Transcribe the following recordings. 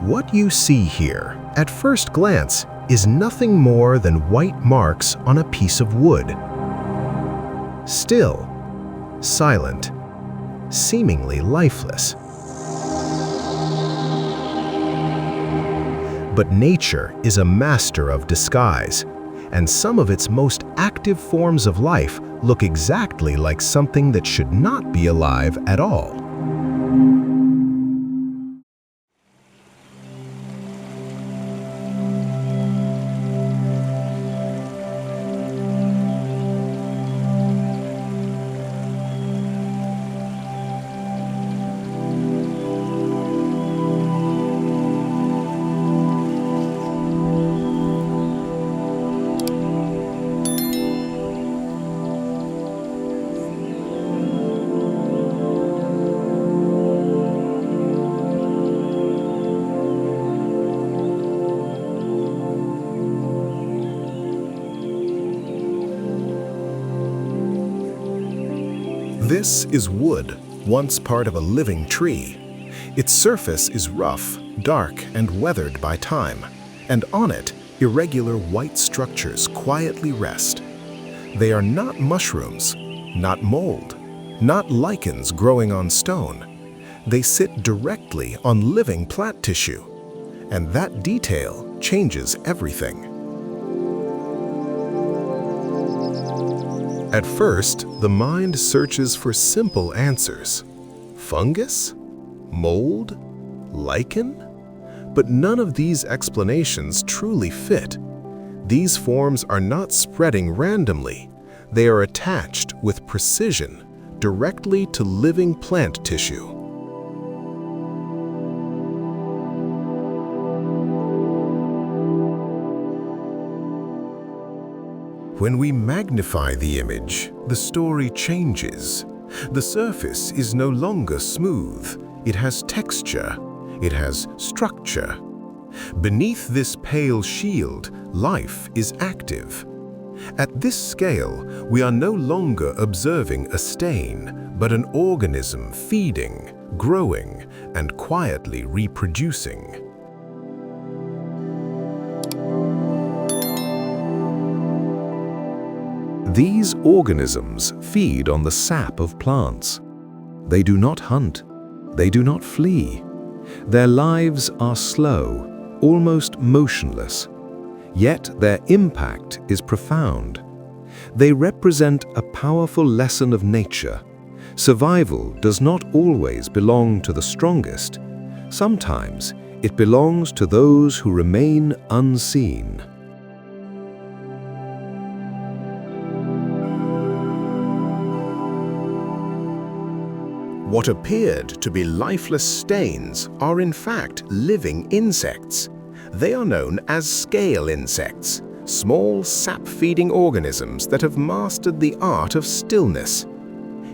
What you see here, at first glance, is nothing more than white marks on a piece of wood. Still, silent, seemingly lifeless. But nature is a master of disguise, and some of its most active forms of life look exactly like something that should not be alive at all. This is wood, once part of a living tree. Its surface is rough, dark, and weathered by time, and on it, irregular white structures quietly rest. They are not mushrooms, not mold, not lichens growing on stone. They sit directly on living plant tissue, and that detail changes everything. At first, the mind searches for simple answers. Fungus? Mold? Lichen? But none of these explanations truly fit. These forms are not spreading randomly. They are attached with precision directly to living plant tissue. When we magnify the image, the story changes. The surface is no longer smooth. It has texture. It has structure. Beneath this pale shield, life is active. At this scale, we are no longer observing a stain, but an organism feeding, growing, and quietly reproducing. These organisms feed on the sap of plants. They do not hunt. They do not flee. Their lives are slow, almost motionless. Yet their impact is profound. They represent a powerful lesson of nature. Survival does not always belong to the strongest. Sometimes it belongs to those who remain unseen. What appeared to be lifeless stains are in fact living insects. They are known as scale insects, small sap-feeding organisms that have mastered the art of stillness.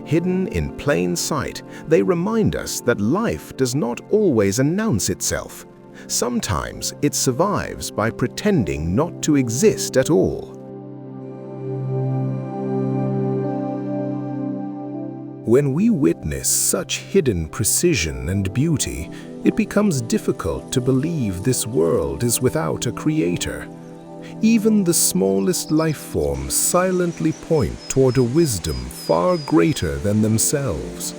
Hidden in plain sight, they remind us that life does not always announce itself. Sometimes it survives by pretending not to exist at all. When we witness such hidden precision and beauty, it becomes difficult to believe this world is without a creator. Even the smallest life forms silently point toward a wisdom far greater than themselves.